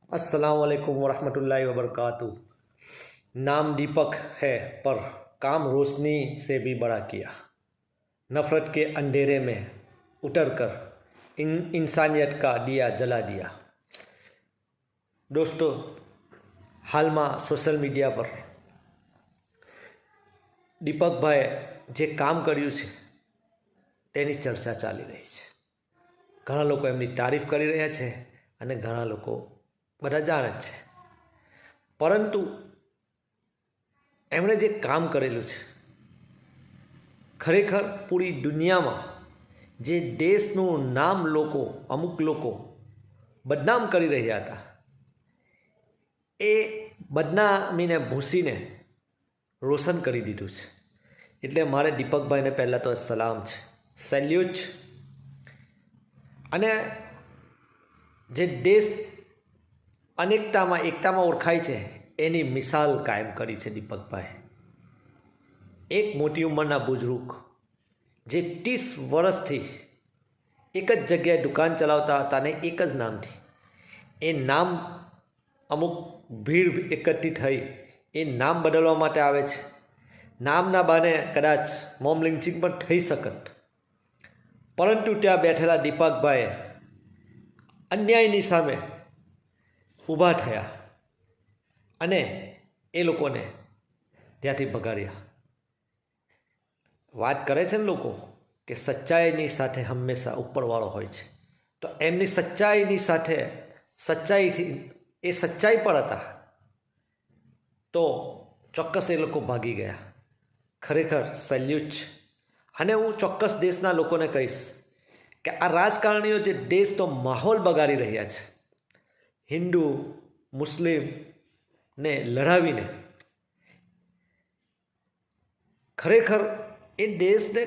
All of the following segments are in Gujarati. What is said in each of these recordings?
अस्सलाम वालेकुम वरहमतुल्लाहि वबरकातुह। नाम दीपक है पर काम रोशनी से भी बड़ा किया। नफ़रत के अंधेरे में उतरकर इंसानियत का दिया जला दिया। दोस्तों, હાલમાં સોશિયલ મીડિયા પર દીપકભાઈએ જે કામ કર્યું છે તેની ચર્ચા ચાલી રહી છે. ઘણા લોકો એમની તારીફ કરી રહ્યા છે અને ઘણા લોકો બધા જાણે છે, પરંતુ એમણે જે કામ કરેલું છે ખરેખર પૂરી દુનિયામાં જે દેશનું નામ અમુક લોકો બદનામ કરી રહ્યા હતા, એ બદનામીને ભૂંસીને રોશન કરી દીધું છે. એટલે મારે દીપકભાઈને પહેલાં તો સલામ છે, સેલ્યુટ. અને જે દેશ અનેકતામાં એકતામાં ઓળખાય છે એની મિસાલ કાયમ કરી છે દીપકભાઈ. એક મોટી ઉંમરના બુઝુર્ગ જે 30 વર્ષથી એક જ જગ્યાએ દુકાન ચલાવતા હતા અને એક જ નામથી, એ નામ અમુક ભીડ એકઠી થઈ એ નામ બદલવા માટે આવે છે. નામના બાને કદાચ મોમ લિંચિંગ પણ થઈ શકત, પરંતુ ત્યાં બેઠેલા દીપકભાઈએ અન્યાયની સામે ઊભા થયા અને એ લોકોને ત્યાંથી ભગાડ્યા. વાત કરે છે ને લોકો કે સચ્ચાઈની સાથે હંમેશા ઉપરવાળો હોય છે, તો એમની સચ્ચાઈની સાથે સચ્ચાઈથી એ સચ્ચાઈ પર હતા તો ચોક્કસ એ લોકો ભાગી ગયા. ખરેખર સેલ્યુટ. અને હું ચોક્કસ દેશના લોકોને કહીશ કે આ રાજકારણીઓ જે દેશનો માહોલ બગાડી રહ્યા છે, હિન્દુ મુસ્લિમને લડાવીને, ખરેખર એ દેશને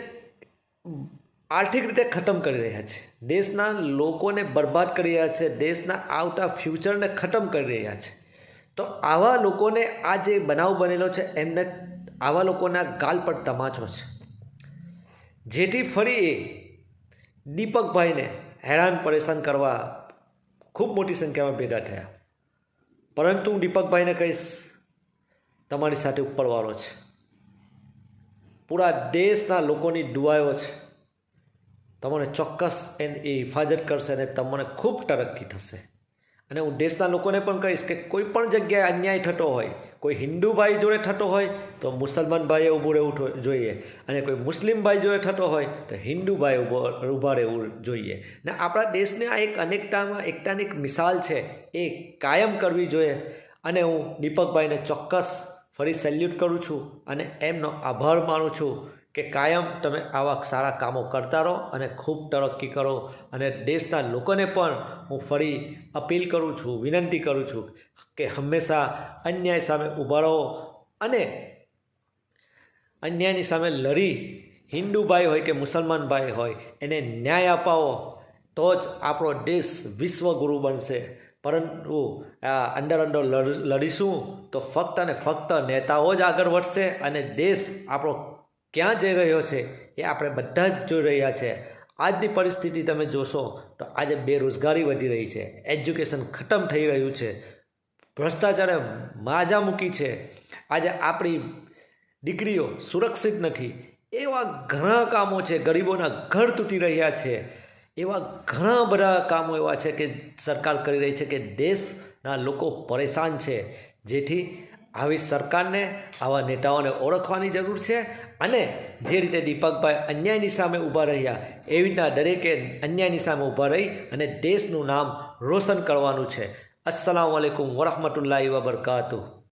આર્થિક રીતે ખતમ કરી રહ્યા છે, દેશના લોકોને બરબાદ કરી રહ્યા છે, દેશના આવતા ફ્યુચરને ખતમ કરી રહ્યા છે. તો આવા લોકોને આ જે બનાવ બનેલો છે એમને આવા લોકોના ગાલ પર તમાચો છે, જેથી ફરી એ દીપકભાઈને હેરાન પરેશાન કરવા ખૂબ મોટી સંખ્યામાં ભેગા થયા. પરંતુ હું દીપકભાઈને કહીશ, તમારી સાથે ઉપરવાળો છે, પૂરા દેશના લોકોની દુઆઓ છે, તમને ચોક્કસ એ હિફાજત કરશે અને તમને ખૂબ તરક્કી થશે. અને હું દેશના લોકોને પણ કહીશ કે કોઈ પણ જગ્યાએ અન્યાય થતો હોય, કોઈ હિન્દુ ભાઈ જોડે થતો હોય તો મુસલમાન ભાઈએ ઊભું રહેવું જોઈએ, અને કોઈ મુસ્લિમ ભાઈ જોડે થતો હોય તો હિન્દુ ભાઈ ઊભા રહેવું જોઈએ. ને આપણા દેશને આ એક અનેકતામાં એકતાની એક મિસાલ છે, એ કાયમ કરવી જોઈએ. અને હું દીપકભાઈને ચોક્કસ ફરી સેલ્યુટ કરું છું અને એમનો આભાર માનું છું કે કાયમ તમે આવા સારા કામો કરતા રહો અને ખૂબ તરક્કી કરો. અને દેશના લોકોને પણ હું ફરી અપીલ કરું છું, વિનંતી કરું છું કે હંમેશા અન્યાય સામે ઊભા રહો અને અન્યાયની સામે લડી, હિન્દુ ભાઈ હોય કે મુસલમાન ભાઈ હોય, એને ન્યાય અપાવો તો જ આપણો દેશ વિશ્વગુરુ બનશે. પરંતુ અંદર લડીશું તો ફક્ત અને ફક્ત નેતાઓ જ આગળ વધશે અને દેશ આપણો ક્યાં જઈ રહ્યો છે એ આપણે બધા જ જોઈ રહ્યા છે. આજની પરિસ્થિતિ તમે જોશો તો આજે બેરોજગારી વધી રહી છે, એજ્યુકેશન ખતમ થઈ રહ્યું છે, ભ્રષ્ટાચારે માજા મૂકી છે, આજે આપણી દીકરીઓ સુરક્ષિત નથી. એવા ઘણા કામો છે, ગરીબોના ઘર તૂટી રહ્યા છે, એવા ઘણા બધા કામો એવા છે કે સરકાર કરી રહી છે કે દેશના લોકો પરેશાન છે. જેથી આવી સરકારને, આવા નેતાઓને ઓળખવાની જરૂર છે. અને જે રીતે દીપકભાઈ અન્યાયની સામે ઊભા રહ્યા, એવી રીતના દરેકે અન્યાયની સામે ઊભા રહી અને દેશનું નામ રોશન કરવાનું છે. અસ્સલામુ અલૈકુમ વરહમતુલ્લાહિ વબરકાતુહ.